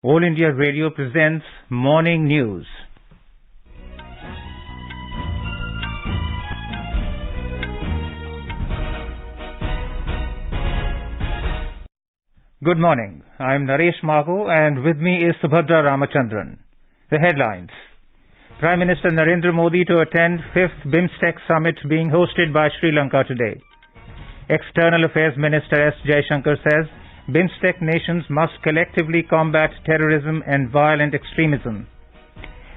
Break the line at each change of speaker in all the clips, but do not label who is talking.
All India Radio presents Morning News. Good morning. I am Naresh Mago and with me is Subhadra Ramachandran. The headlines. Prime Minister Narendra Modi to attend 5th BIMSTEC Summit being hosted by Sri Lanka today. External Affairs Minister S. Jaishankar says BIMSTEC nations must collectively combat terrorism and violent extremism.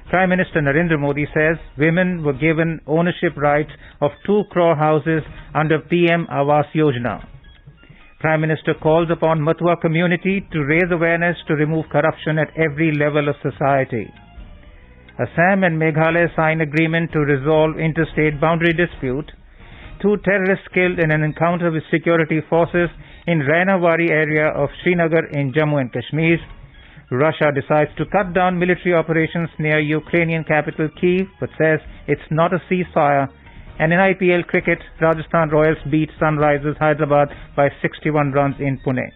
Prime Minister Narendra Modi says women were given ownership rights of 2 crore houses under PM Awas Yojana. Prime Minister calls upon Matua community to raise awareness to remove corruption at every level of society. Assam and Meghalaya sign agreement to resolve interstate boundary dispute. 2 terrorists killed in an encounter with security forces in Rainawari area of Srinagar in Jammu and Kashmir. Russia decides to cut down military operations near Ukrainian capital Kyiv but says it's not a ceasefire. And in IPL cricket, Rajasthan Royals beat Sunrisers Hyderabad by 61 runs in Pune.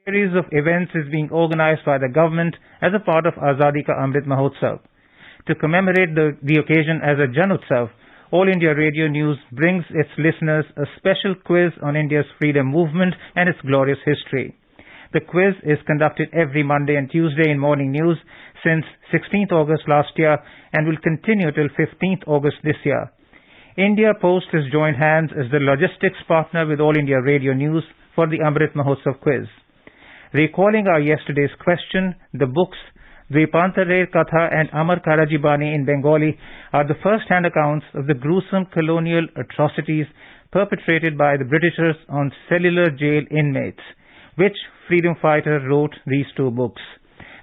A series of events is being organized by the government as a part of Azadi Ka Amrit Mahotsav. To commemorate the occasion as a Jan Utsav, All India Radio News brings its listeners a special quiz on India's freedom movement and its glorious history. The quiz is conducted every Monday and Tuesday in Morning News since 16th August last year and will continue till 15th August this year. India Post has joined hands as the logistics partner with All India Radio News for the Amrit Mahotsav quiz. Recalling our yesterday's question, the books Dvipantare Katha and Amar Karajibani in Bengali are the first-hand accounts of the gruesome colonial atrocities perpetrated by the Britishers on cellular jail inmates. Which freedom fighter wrote these 2 books?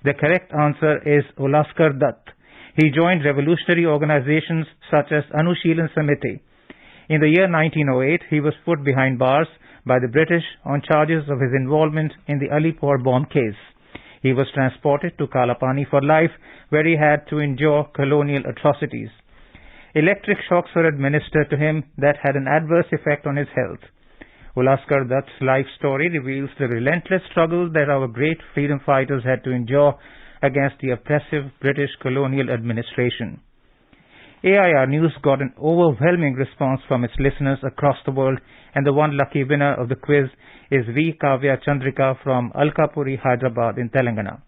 The correct answer is Ulaskar Dutt. He joined revolutionary organizations such as Anushilan Samiti. In the year 1908, he was put behind bars by the British on charges of his involvement in the Alipore bomb case. He was transported to Kalapani for life, where he had to endure colonial atrocities. Electric shocks were administered to him that had an adverse effect on his health. Ulaskar Dutt's life story reveals the relentless struggle that our great freedom fighters had to endure against the oppressive British colonial administration. AIR News got an overwhelming response from its listeners across the world, and the one lucky winner of the quiz is V. Kavya Chandrika from Alkapuri, Hyderabad in Telangana.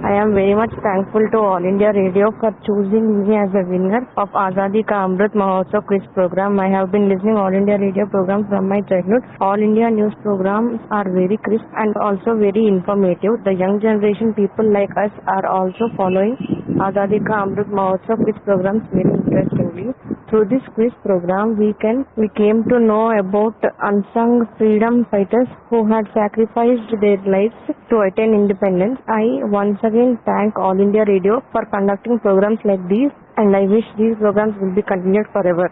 I am very much thankful to All India Radio for choosing me as a winner of Azadi Ka Amrit Mahotsav quiz program. I have been listening All India Radio program from my childhood. All India news programs are very crisp and also very informative. The young generation people like us are also following Azadi Ka Amrit Mahotsav quiz programs very interestingly. Through this quiz program, we came to know about unsung freedom fighters who had sacrificed their lives to attain independence. I once again thank All India Radio for conducting programs like these, and I wish these programs will be continued forever.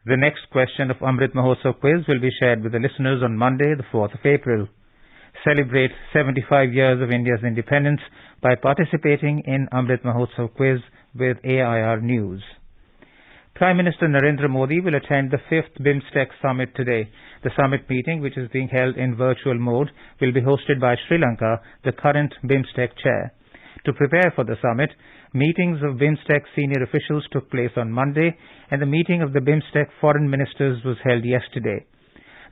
The next question of Amrit Mahotsav quiz will be shared with the listeners on Monday, the 4th of April. Celebrate 75 years of India's independence by participating in Amrit Mahotsav quiz with AIR News. Prime Minister Narendra Modi will attend the 5th BIMSTEC Summit today. The summit meeting, which is being held in virtual mode, will be hosted by Sri Lanka, the current BIMSTEC chair. To prepare for the summit, meetings of BIMSTEC senior officials took place on Monday, and the meeting of the BIMSTEC foreign ministers was held yesterday.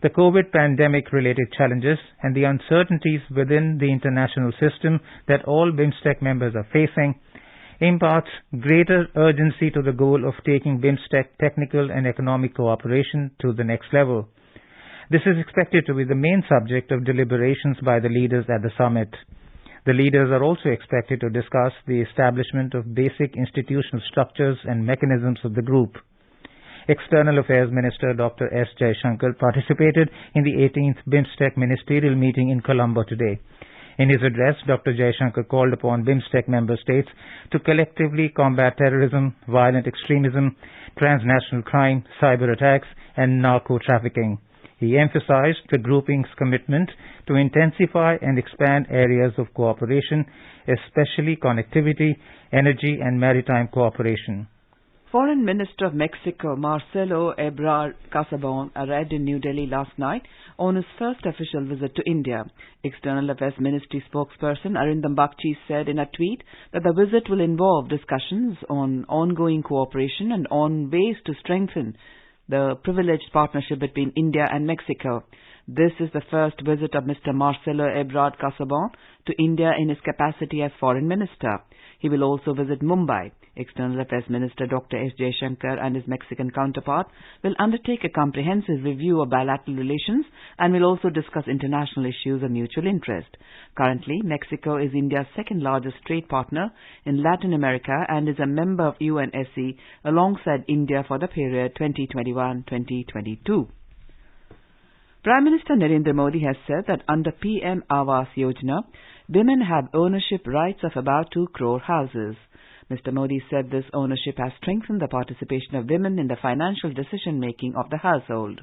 The COVID pandemic-related challenges and the uncertainties within the international system that all BIMSTEC members are facing imparts greater urgency to the goal of taking BIMSTEC technical and economic cooperation to the next level. This is expected to be the main subject of deliberations by the leaders at the summit. The leaders are also expected to discuss the establishment of basic institutional structures and mechanisms of the group. External Affairs Minister Dr. S. Jaishankar participated in the 18th BIMSTEC ministerial meeting in Colombo today. In his address, Dr. Jaishankar called upon BIMSTEC member states to collectively combat terrorism, violent extremism, transnational crime, cyber attacks, and narco-trafficking. He emphasized the grouping's commitment to intensify and expand areas of cooperation, especially connectivity, energy, and maritime cooperation.
Foreign Minister of Mexico Marcelo Ebrard Casabon arrived in New Delhi last night on his first official visit to India. External Affairs Ministry spokesperson Arindam Bagchi said in a tweet that the visit will involve discussions on ongoing cooperation and on ways to strengthen the privileged partnership between India and Mexico. This is the first visit of Mr. Marcelo Ebrard Casabon to India in his capacity as Foreign Minister. He will also visit Mumbai. External Affairs Minister Dr. S. Jaishankar and his Mexican counterpart will undertake a comprehensive review of bilateral relations and will also discuss international issues of mutual interest. Currently, Mexico is India's second largest trade partner in Latin America and is a member of UNSC alongside India for the period 2021-2022. Prime Minister Narendra Modi has said that under PM Awas Yojana, women have ownership rights of about 2 crore houses. Mr. Modi said this ownership has strengthened the participation of women in the financial decision-making of the household.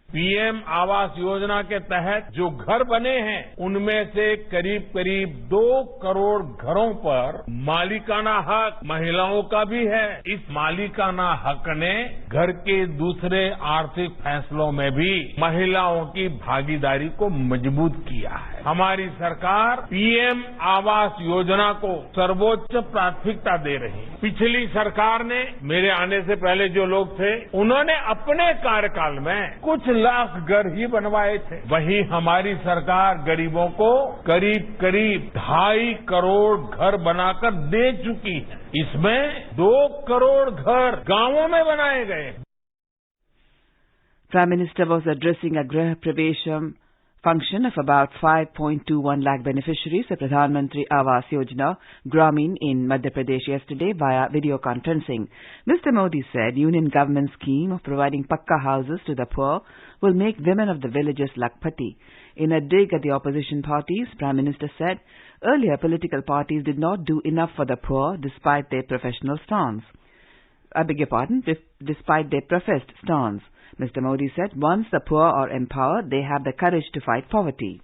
PM Awas Yojana के तहत जो घर बने हैं उनमें से करीब करीब 2 करोड़ घरों पर मालिकाना हक महिलाओं का भी है। इस मालिकाना हक ने घर के दूसरे आर्थिक फैसलों में भी महिलाओं की भागीदारी को मजबूत किया है। हमारी सरकार पीएम आवास योजना को सर्वोच्च प्राथमिकता दे रही है। पिछली सरकार ने मेरे आने से पहले जो लोग थे उन्होंने अपने कार्यकाल में कुछ लाख घर ही बनवाए थे। वहीं हमारी सरकार गरीबों को करीब करीब 2.5 करोड़ घर बनाकर दे चुकी है। इसमें 2 करोड़ घर गांवों में बनाए गए।
Prime Minister was addressing a Grah Pravesham function of about 5.21 lakh beneficiaries of Pradhan Mantri Awas Yojana Gramin in Madhya Pradesh yesterday via video conferencing. Mr. Modi said Union government scheme of providing pakka houses to the poor will make women of the villages lakpati. In a dig at the opposition parties, Prime Minister said earlier political parties did not do enough for the poor despite their professional stance. Despite their professed stance. Mr. Modi said once the poor are empowered, they have the courage to fight poverty.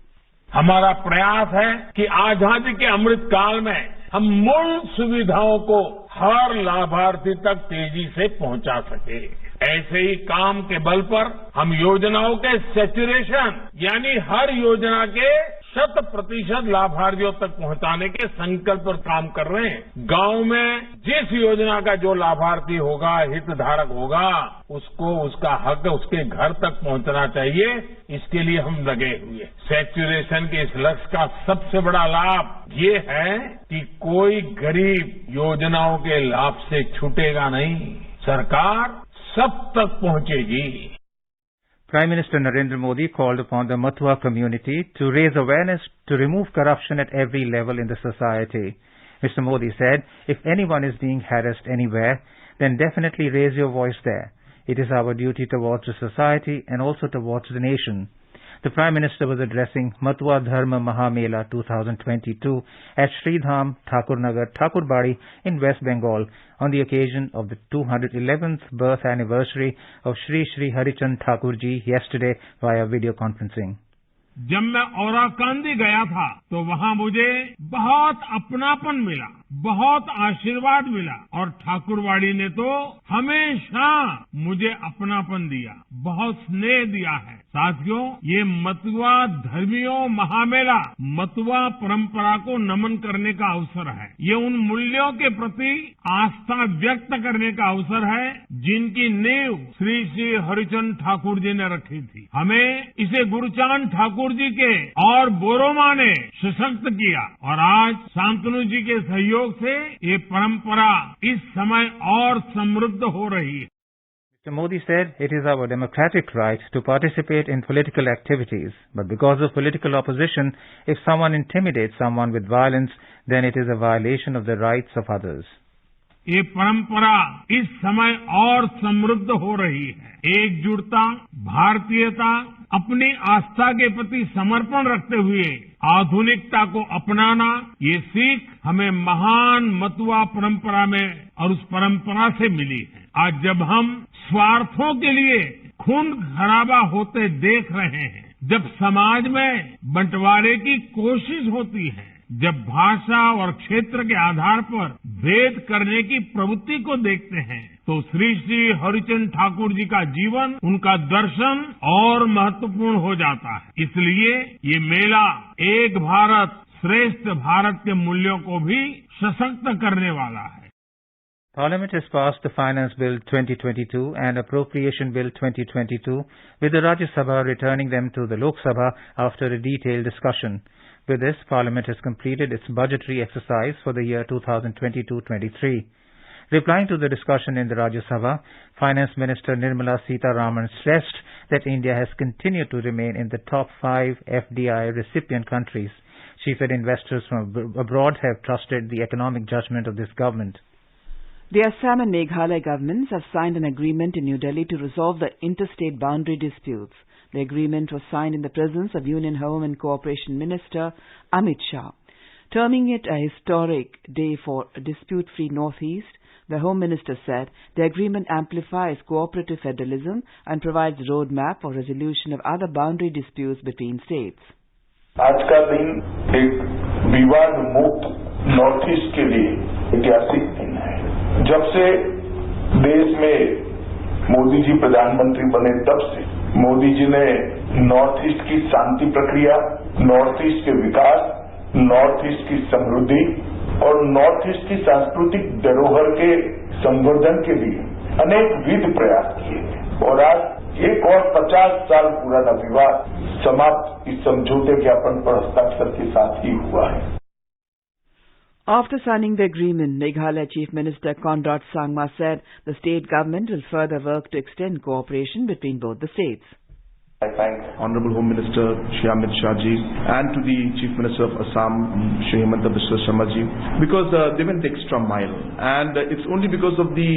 हमारा प्रयास है कि आजादी के अमृत काल में हम मूल सुविधाओं को हर लाभार्थी तक तेजी से पहुंचा सके। ऐसे ही काम के बल पर हम योजनाओं के सैचुरेशन यानी हर योजना के 100% लाभार्थियों तक पहुंचाने के संकल्प पर काम कर रहे हैं। गांव में जिस योजना का जो लाभार्थी होगा, हितधारक होगा, उसको उसका हक उसके घर तक पहुंचना चाहिए। इसके लिए हम लगे हुए। सैचुरेशन के इस लक्ष्य का सबसे बड़ा लाभ ये है कि कोई गरीब योजनाओं के लाभ से छूटेगा नहीं। सरकार सब तक पहुंचेगी।
Prime Minister Narendra Modi called upon the Mathua community to raise awareness to remove corruption at every level in the society. Mr. Modi said, if anyone is being harassed anywhere, then definitely raise your voice there. It is our duty towards the society and also towards the nation. The Prime Minister was addressing Mathua Dharma Mahamela 2022 at Sridham Thakurnagar Thakurbadi in West Bengal on the occasion of the 211th birth anniversary of Shri Shri Harichand Thakur ji yesterday via video conferencing.
जब मैं औराकांदी गया था तो वहाँ मुझे बहुत अपनापन मिला, बहुत आशीर्वाद मिला और ठाकुरवाड़ी ने तो हमेशा मुझे अपनापन दिया, बहुत स्नेह दिया है। साथियों, ये मतुआ धर्मियों महामेला मतुआ परंपरा को नमन करने का अवसर है। ये उन मूल्यों के प्रति आस्था व्यक्त करने का अवसर है जिनकी नींव श्री श्री हरिचंद ठाकुर जी ने रखी थी। हमें इसे गुरुचांद ठाकुर जी के और बोरोमा ने सशक्त किया और आज शांतनु जी के सहयोग से ये परंपरा इस समय और समृद्ध हो रही है।
Mr. Modi said it is our democratic right to participate in political activities, but because of political opposition, if someone intimidates someone with violence, then it is a violation of the rights of others.
ये परंपरा इस समय और समृद्ध हो रही है। एकजुटता, भारतीयता, अपनी आस्था के प्रति समर्पण रखते हुए आधुनिकता को अपनाना, ये सीख हमें महान मतुआ परंपरा में और उस परंपरा से मिली है। आज जब हम स्वार्थों के लिए खून खराबा होते देख रहे हैं, जब समाज में बंटवारे की कोशिश होती है, जब भाषा और क्षेत्र के आधार पर भेद करने की प्रवृत्ति को देखते हैं तो श्री श्री हरिचंद ठाकुर जी का जीवन, उनका दर्शन और महत्वपूर्ण हो जाता है। इसलिए ये मेला एक भारत श्रेष्ठ भारत के मूल्यों को भी सशक्त करने वाला है।
Parliament has passed the Finance Bill 2022 and Appropriation Bill 2022, with the Rajya Sabha returning them to the Lok Sabha after a detailed discussion. With this, Parliament has completed its budgetary exercise for the year 2022-23. Replying to the discussion in the Rajya Sabha, Finance Minister Nirmala Sitharaman stressed that India has continued to remain in the top 5 FDI recipient countries. She said investors from abroad have trusted the economic judgment of this government.
The Assam and Meghalaya governments have signed an agreement in New Delhi to resolve the interstate boundary disputes. The agreement was signed in the presence of Union Home and Cooperation Minister Amit Shah. Terming it a historic day for dispute-free Northeast, the Home Minister said the agreement amplifies cooperative federalism and provides a roadmap for resolution of other boundary disputes between states.
आज का दिन एक विवाद मुक्त north east के लिए ऐतिहासिक दिन है। जब से देश में मोदी जी प्रधानमंत्री बने तब से मोदी जी ने नॉर्थ ईस्ट की शांति प्रक्रिया, नॉर्थ ईस्ट के विकास, नॉर्थ ईस्ट की समृद्धि और नॉर्थ ईस्ट की सांस्कृतिक धरोहर के संवर्धन के लिए अनेक विध प्रयास किए और आज एक और 50 साल पुराना विवाद समाप्त इस समझौते ज्ञापन पर हस्ताक्षर के साथ ही हुआ है।
After signing the agreement, Meghalaya Chief Minister Conrad Sangma said the state government will further work to extend cooperation between both the states.
I thank Honorable Home Minister Shri Amit Shah ji and to the Chief Minister of Assam, Shri Himanta Biswa Sharma ji, because they went the extra mile, and it's only because of the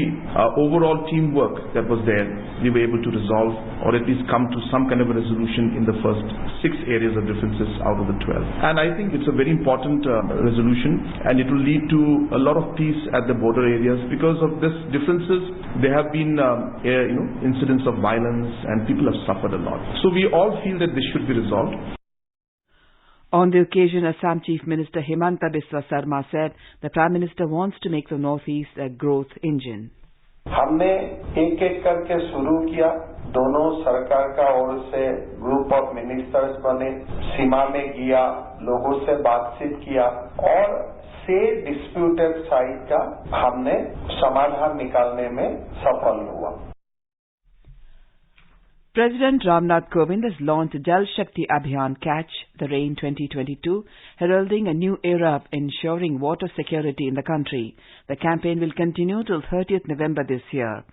overall teamwork that was there we were able to resolve or at least come to some kind of a resolution in the first 6 areas of differences out of the 12. And I think it's a very important resolution, and it will lead to a lot of peace at the border areas. Because of this differences, there have been incidents of violence and people have suffered a lot. So we all feel that this should be resolved.
On the occasion, Assam Chief Minister Himanta Biswa Sarma said the Prime Minister wants to make the Northeast a growth engine.
हमने एक एक करके शुरू किया, दोनों सरकार का ओर से ग्रुप ऑफ मिनिस्टर्स बने, सीमा में गया, लोगों से बातचीत किया और से डिस्प्यूटेड साइड का हमने समाधान निकालने में सफल हुआ।
President Ramnath Kovind has launched Jal Shakti Abhiyan Catch the Rain 2022, heralding a new era of ensuring water security in the country. The campaign will continue till 30th November this year.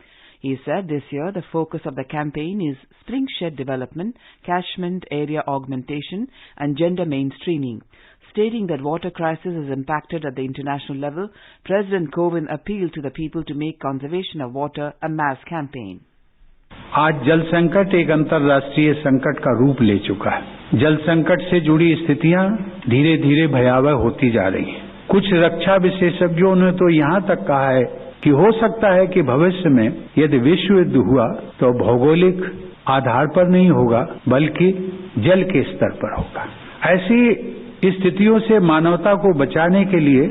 He said this year the focus of the campaign is spring shed development, catchment area augmentation and gender mainstreaming. Stating that water crisis has impacted at the international level, President Kovind appealed to the people to make conservation of water a mass campaign.
आज जल संकट एक अंतर्राष्ट्रीय संकट का रूप ले चुका है। जल संकट से जुड़ी स्थितियां धीरे धीरे भयावह होती जा रही हैं। कुछ रक्षा विशेषज्ञों ने तो यहाँ तक कहा है कि हो सकता है कि भविष्य में यदि विश्व युद्ध हुआ तो भौगोलिक आधार पर नहीं होगा बल्कि जल के स्तर पर होगा। ऐसी स्थितियों से मानवता को बचाने के लिए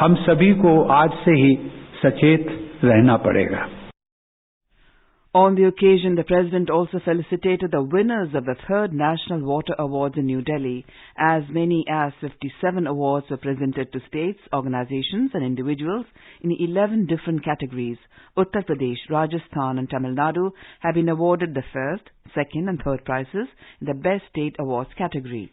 हम सभी को आज से ही सचेत रहना पड़ेगा।
On the occasion, the President also felicitated the winners of the 3rd National Water Awards in New Delhi. As many as 57 awards were presented to states, organizations and individuals in 11 different categories. Uttar Pradesh, Rajasthan and Tamil Nadu have been awarded the 1st, 2nd and 3rd prizes in the Best State Awards category.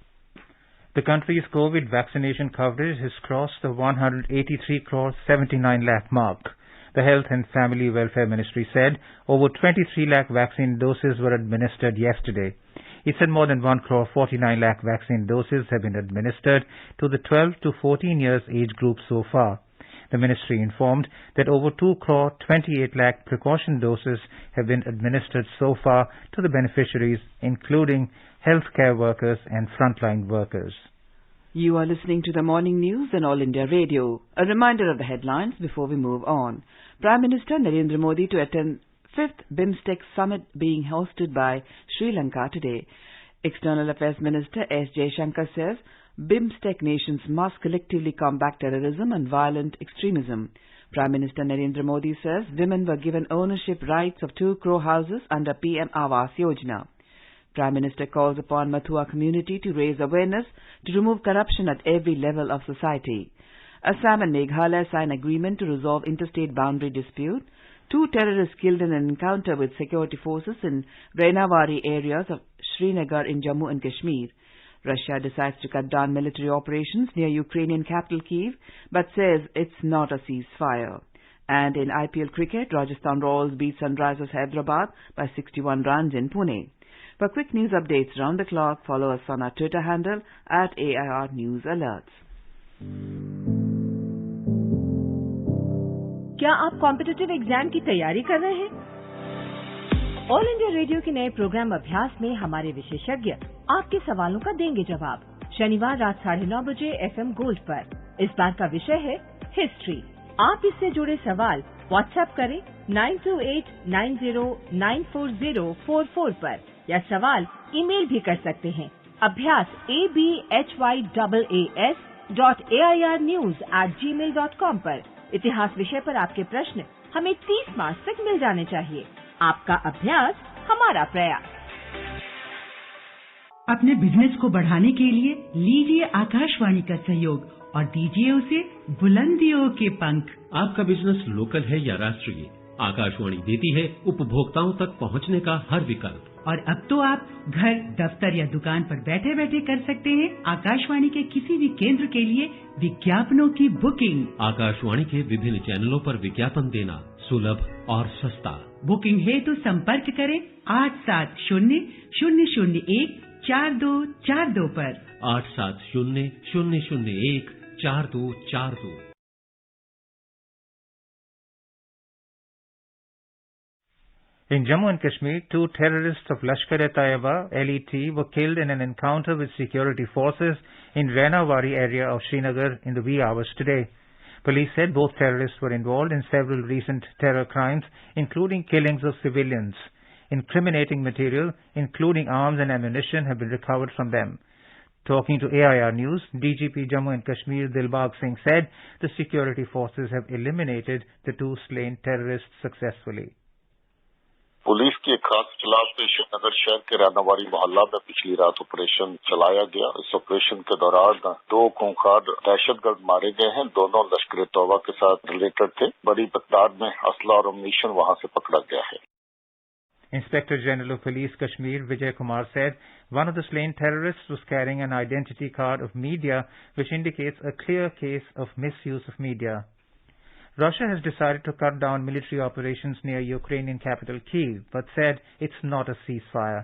The country's COVID vaccination coverage has crossed the 183 crore 79 lakh mark. The Health and Family Welfare Ministry said over 23 lakh vaccine doses were administered yesterday. It said more than 1 crore 49 lakh vaccine doses have been administered to the 12 to 14 years age group so far. The ministry informed that over 2 crore 28 lakh precaution doses have been administered so far to the beneficiaries, including healthcare workers and frontline workers.
You are listening to the morning news on All India Radio. A reminder of the headlines before we move on. Prime Minister Narendra Modi to attend 5th BIMSTEC Summit being hosted by Sri Lanka today. External Affairs Minister S. Jaishankar says BIMSTEC nations must collectively combat terrorism and violent extremism. Prime Minister Narendra Modi says women were given ownership rights of 2 crore houses under PM Awas Yojana. Prime Minister calls upon Mathua community to raise awareness to remove corruption at every level of society. Assam and Meghalaya sign agreement to resolve interstate boundary dispute. 2 terrorists killed in an encounter with security forces in Rainawari areas of Srinagar in Jammu and Kashmir. Russia decides to cut down military operations near Ukrainian capital Kyiv, but says it's not a ceasefire. And in IPL cricket, Rajasthan Royals beat Sunrisers Hyderabad by 61 runs in Pune. For quick news updates round the clock, follow us on our Twitter handle @AIR News Alerts.
क्या आप competitive exam की तैयारी कर रहे हैं? All India radio के नए programme अभ्यास में हमारे विशेषज्ञ आपके सवालों का देंगे जवाब। शनिवार रात 9:30 बजे FM गोल्ड पर। इस बार का विषय है हिस्ट्री। आप इससे जुड़े सवाल व्हाट्सएप करें 9289094044 पर या सवाल ईमेल भी कर सकते हैं। अभ्यास abhyas.airnews@gmail.com पर। इतिहास विषय पर आपके प्रश्न हमें 30 मार्च तक मिल जाने चाहिए। आपका अभ्यास हमारा प्रयास।
अपने बिजनेस को बढ़ाने के लिए लीजिए आकाशवाणी का सहयोग और दीजिए उसे बुलंदियों के पंख।
आपका बिजनेस लोकल है या राष्ट्रीय, आकाशवाणी देती है उपभोक्ताओं तक पहुंचने का हर विकल्प।
और अब तो आप घर, दफ्तर या दुकान पर बैठे बैठे कर सकते हैं आकाशवाणी के किसी भी केंद्र के लिए विज्ञापनों की बुकिंग।
आकाशवाणी के विभिन्न चैनलों पर विज्ञापन देना सुलभ और सस्ता।
बुकिंग है तो संपर्क करें 8700014242 पर।
8700014242।
In Jammu and Kashmir, 2 terrorists of Lashkar-e-Taiba, LET, were killed in an encounter with security forces in Rainawari area of Srinagar in the wee hours today. Police said both terrorists were involved in several recent terror crimes, including killings of civilians. Incriminating material, including arms and ammunition, have been recovered from them. Talking to AIR News, DGP Jammu and Kashmir Dilbag Singh said the security forces have eliminated the 2 slain terrorists successfully.
Police की एक खास इतलात पे श्रीनगर शहर के रानावारी मोहल्ला में पिछली रात ऑपरेशन चलाया गया। इस ऑपरेशन के दौरान 2 खूंखार दहशतगर्द मारे गए हैं। दोनों लश्कर तौबा के साथ रिलेटेड थे। बड़ी तादाद में असला और अम्यूनिशन वहां से पकड़ा गया है।
Inspector General of Police Kashmir Vijay Kumar said one of the slain terrorists was carrying an identity card of media which indicates a clear case of misuse of media. Russia has decided to cut down military operations near Ukrainian capital Kyiv, but said it's not a ceasefire.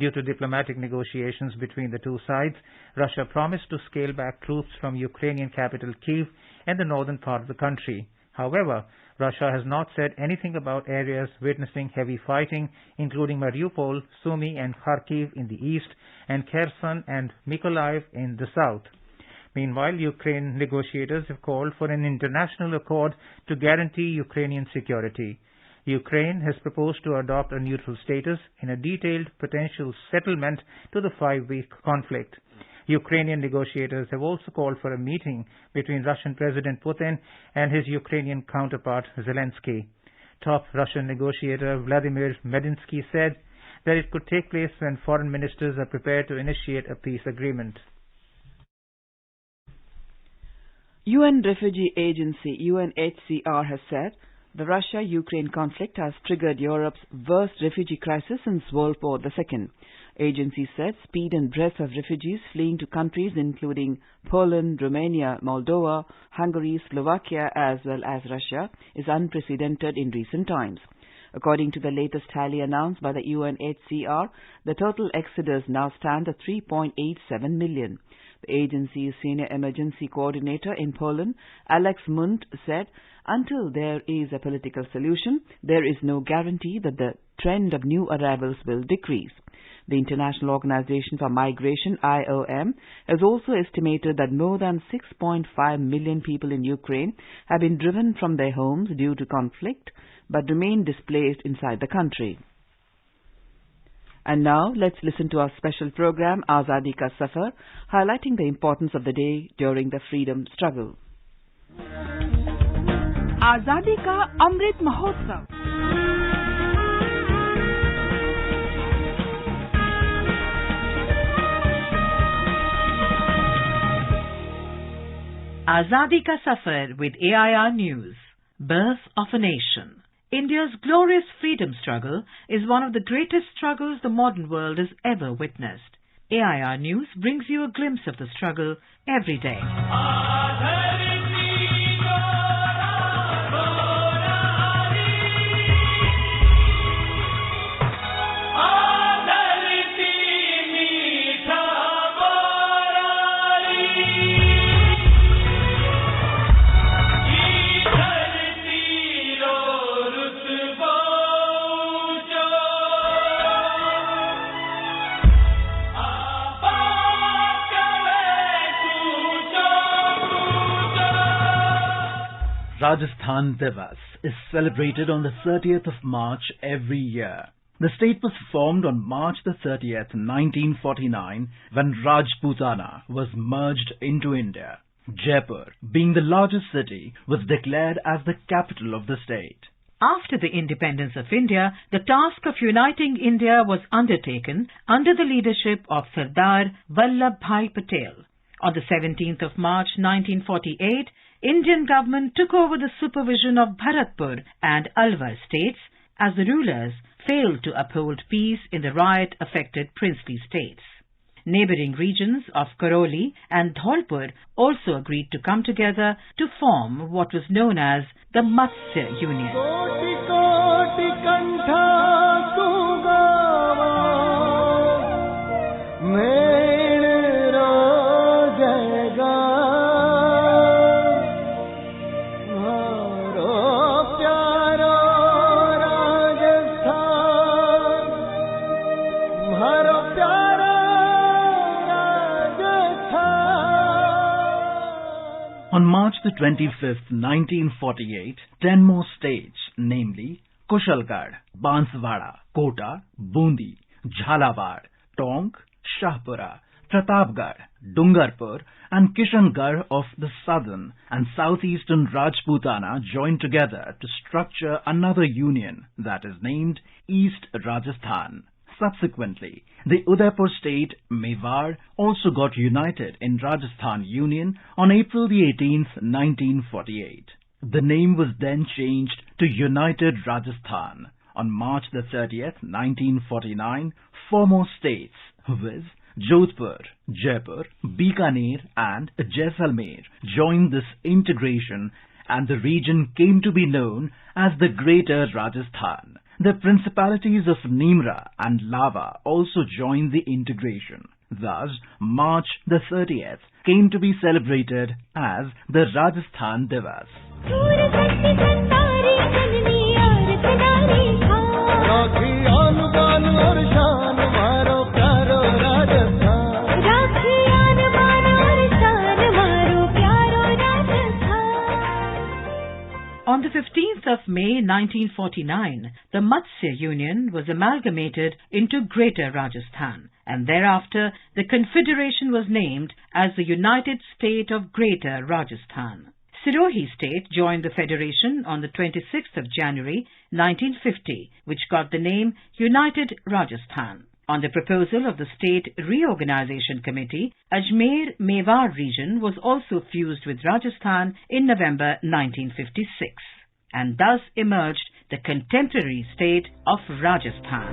Due to diplomatic negotiations between the 2 sides, Russia promised to scale back troops from Ukrainian capital Kyiv and the northern part of the country. However, Russia has not said anything about areas witnessing heavy fighting, including Mariupol, Sumy and Kharkiv in the east, and Kherson and Mykolaiv in the south. Meanwhile, Ukraine negotiators have called for an international accord to guarantee Ukrainian security. Ukraine has proposed to adopt a neutral status in a detailed potential settlement to the 5-week conflict. Ukrainian negotiators have also called for a meeting between Russian President Putin and his Ukrainian counterpart Zelensky. Top Russian negotiator Vladimir Medinsky said that it could take place when foreign ministers are prepared to initiate a peace agreement.
UN Refugee Agency UNHCR has said the Russia-Ukraine conflict has triggered Europe's worst refugee crisis since World War II. Agency said speed and breadth of refugees fleeing to countries including Poland, Romania, Moldova, Hungary, Slovakia as well as Russia is unprecedented in recent times. According to the latest tally announced by the UNHCR, the total exodus now stands at 3.87 million. The agency's senior emergency coordinator in Poland, Alex Munt, said, until there is a political solution, there is no guarantee that the trend of new arrivals will decrease. The International Organization for Migration, IOM, has also estimated that more than 6.5 million people in Ukraine have been driven from their homes due to conflict, but remain displaced inside the country. And now, let's listen to our special program, Azadi Ka Safar, highlighting the importance of the day during the freedom struggle.
Azadi Ka Amrit Mahotsav.
Azadi Ka Safar with AIR News. Birth of a Nation. India's glorious freedom struggle is one of the greatest struggles the modern world has ever witnessed. AIR News brings you a glimpse of the struggle every day.
Rajasthan Divas is celebrated on the 30th of March every year. The state was formed on March the 30th, 1949, when Rajputana was merged into India. Jaipur, being the largest city, was declared as the capital of the state.
After the independence of India, the task of uniting India was undertaken under the leadership of Sardar Vallabhbhai Patel. On the 17th of March 1948, Indian government took over the supervision of Bharatpur and Alwar states as the rulers failed to uphold peace in the riot-affected princely states. Neighbouring regions of Karoli and Dholpur also agreed to come together to form what was known as the Matsya Union.
On March the 25th, 1948, 10 more states, namely Kushalgarh, Banswara, Kota, Bundi, Jhalawar, Tonk, Shahpura, Pratapgarh, Dungarpur and Kishangarh of the southern and southeastern Rajputana joined together to structure another union that is named East Rajasthan. Subsequently, the Udaipur state, Mewar, also got united in Rajasthan Union on April the 18th, 1948. The name was then changed to United Rajasthan. On March the 30th, 1949, 4 more states, viz. Jodhpur, Jaipur, Bikaner and Jaisalmer joined this integration and the region came to be known as the Greater Rajasthan. The principalities of Nimra and Lava also joined the integration. Thus, March the 30th came to be celebrated as the Rajasthan Divas.
On the 15th of May 1949, the Matsya Union was amalgamated into Greater Rajasthan, and thereafter the Confederation was named as the United State of Greater Rajasthan. Sirohi state joined the Federation on the 26th of January 1950, which got the name United Rajasthan. On the proposal of the State Reorganization Committee, Ajmer Mewar region was also fused with Rajasthan in November 1956, and thus emerged the contemporary state of Rajasthan.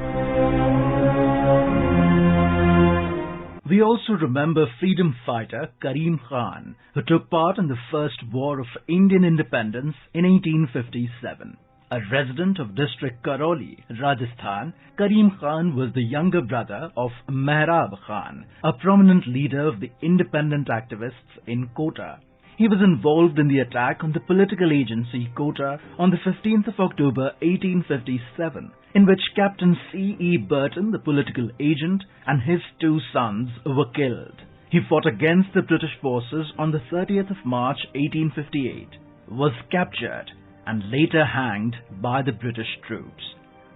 We also remember freedom fighter Karim Khan, who took part in the First War of Indian Independence in 1857. A resident of district Karoli, Rajasthan, Karim Khan was the younger brother of Mehrab Khan, a prominent leader of the independent activists in Kota. He was involved in the attack on the political agency Kota on the 15th of October 1857, in which Captain C.E. Burton, the political agent, and his 2 sons were killed. He fought against the British forces on the 30th of March 1858, was captured, and later hanged by the British troops.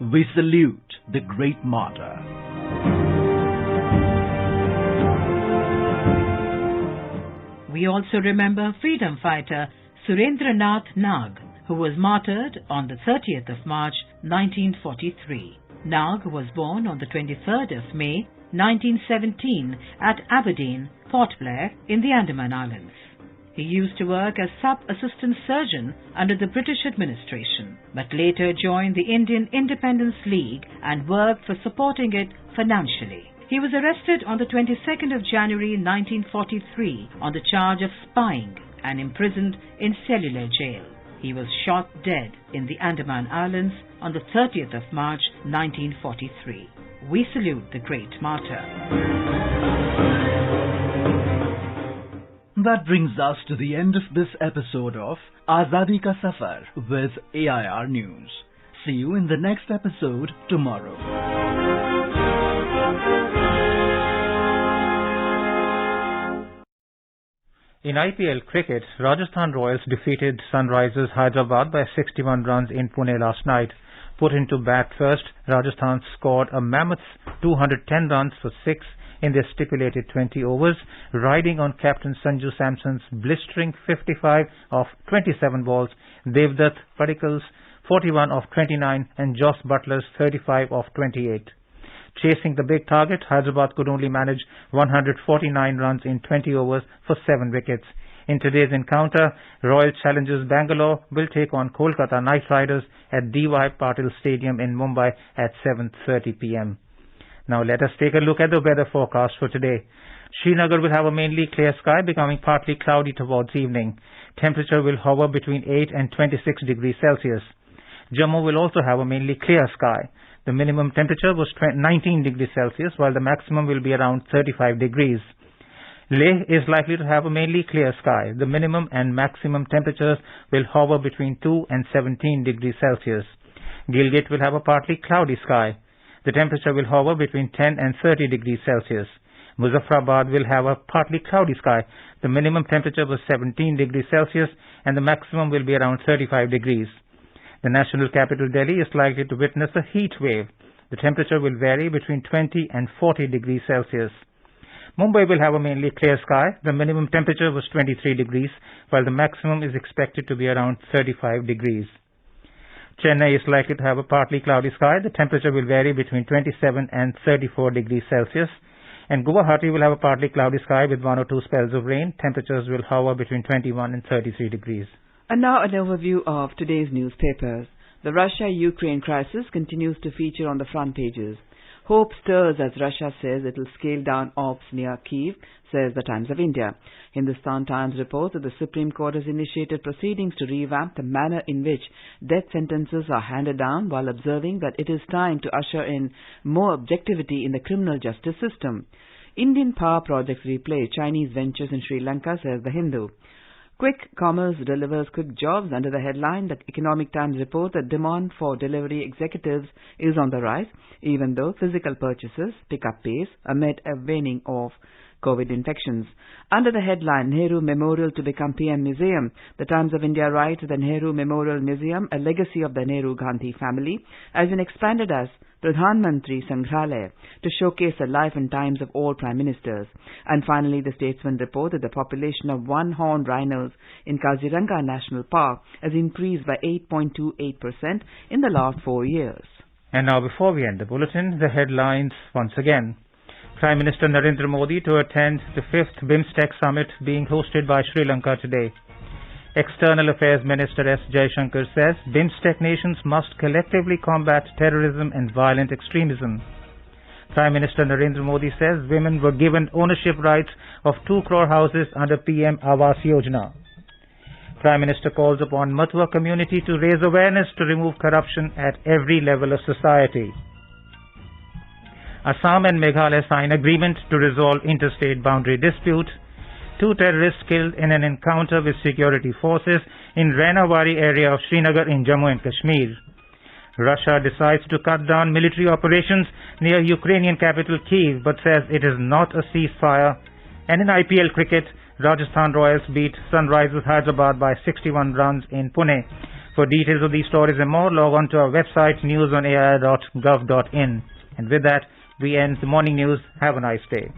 We salute the great martyr.
We also remember freedom fighter Surendranath Nag, who was martyred on the 30th of March 1943. Nag was born on the 23rd of May 1917 at Aberdeen, Port Blair in the Andaman Islands. He used to work as sub-assistant surgeon under the British administration, but later joined the Indian Independence League and worked for supporting it financially. He was arrested on the 22nd of January 1943 on the charge of spying and imprisoned in cellular jail. He was shot dead in the Andaman Islands on the 30th of March 1943. We salute the great martyr.
That brings us to the end of this episode of Azadi Ka Safar with AIR News. See you in the next episode tomorrow.
In IPL cricket, Rajasthan Royals defeated Sunrisers Hyderabad by 61 runs in Pune last night. Put into bat first, Rajasthan scored a mammoth 210 runs for 6 in their stipulated 20 overs, riding on captain Sanju Samson's blistering 55 of 27 balls, Devdutt Padikkal's 41 of 29 and Jos Buttler's 35 of 28. Chasing the big target, Hyderabad could only manage 149 runs in 20 overs for 7 wickets. In today's encounter, Royal Challengers Bangalore will take on Kolkata Knight Riders at D.Y. Patil Stadium in Mumbai at 7:30 p.m. Now let us take a look at the weather forecast for today. Srinagar will have a mainly clear sky, becoming partly cloudy towards evening. Temperature will hover between 8 and 26 degrees Celsius. Jammu will also have a mainly clear sky. The minimum temperature was 19 degrees Celsius, while the maximum will be around 35 degrees. Leh is likely to have a mainly clear sky. The minimum and maximum temperatures will hover between 2 and 17 degrees Celsius. Gilgit will have a partly cloudy sky. The temperature will hover between 10 and 30 degrees Celsius. Muzaffarabad will have a partly cloudy sky. The minimum temperature was 17 degrees Celsius and the maximum will be around 35 degrees. The national capital Delhi is likely to witness a heat wave. The temperature will vary between 20 and 40 degrees Celsius. Mumbai will have a mainly clear sky. The minimum temperature was 23 degrees, while the maximum is expected to be around 35 degrees. Chennai is likely to have a partly cloudy sky. The temperature will vary between 27 and 34 degrees Celsius. And Guwahati will have a partly cloudy sky with 1 or 2 spells of rain. Temperatures will hover between 21 and 33 degrees.
And now an overview of today's newspapers. The Russia-Ukraine crisis continues to feature on the front pages. Hope stirs as Russia says it will scale down ops near Kyiv, says the Times of India. Hindustan Times reports that the Supreme Court has initiated proceedings to revamp the manner in which death sentences are handed down, while observing that it is time to usher in more objectivity in the criminal justice system. Indian power projects replay Chinese ventures in Sri Lanka, says the Hindu. Quick commerce delivers quick jobs under the headline. The Economic Times report that demand for delivery executives is on the rise, even though physical purchases pick up pace amid a waning of COVID infections. Under the headline, Nehru Memorial to become PM Museum, the Times of India writes the Nehru Memorial Museum, a legacy of the Nehru-Gandhi family, has been expanded as Pradhan Mantri Sangrahalaya to showcase the life and times of all Prime Ministers. And finally, the Statesman report that the population of one-horned rhinos in Kaziranga National Park has increased by 8.28% in the last 4 years.
And now, before we end the bulletin, the headlines once again. Prime Minister Narendra Modi to attend the 5th BIMSTEC summit being hosted by Sri Lanka today. External Affairs Minister S. Jaishankar says BIMSTEC nations must collectively combat terrorism and violent extremism. Prime Minister Narendra Modi says women were given ownership rights of 2 crore houses under PM Awas Yojana. Prime Minister calls upon Mathua community to raise awareness to remove corruption at every level of society. Assam and Meghalaya sign agreement to resolve interstate boundary dispute. 2 terrorists killed in an encounter with security forces in Rainawari area of Srinagar in Jammu and Kashmir. Russia decides to cut down military operations near Ukrainian capital Kyiv but says it is not a ceasefire. And in IPL cricket, Rajasthan Royals beat Sunrisers Hyderabad by 61 runs in Pune. For details of these stories and more, log on to our website newsonai.gov.in. And with that, we end the morning news. Have a nice day.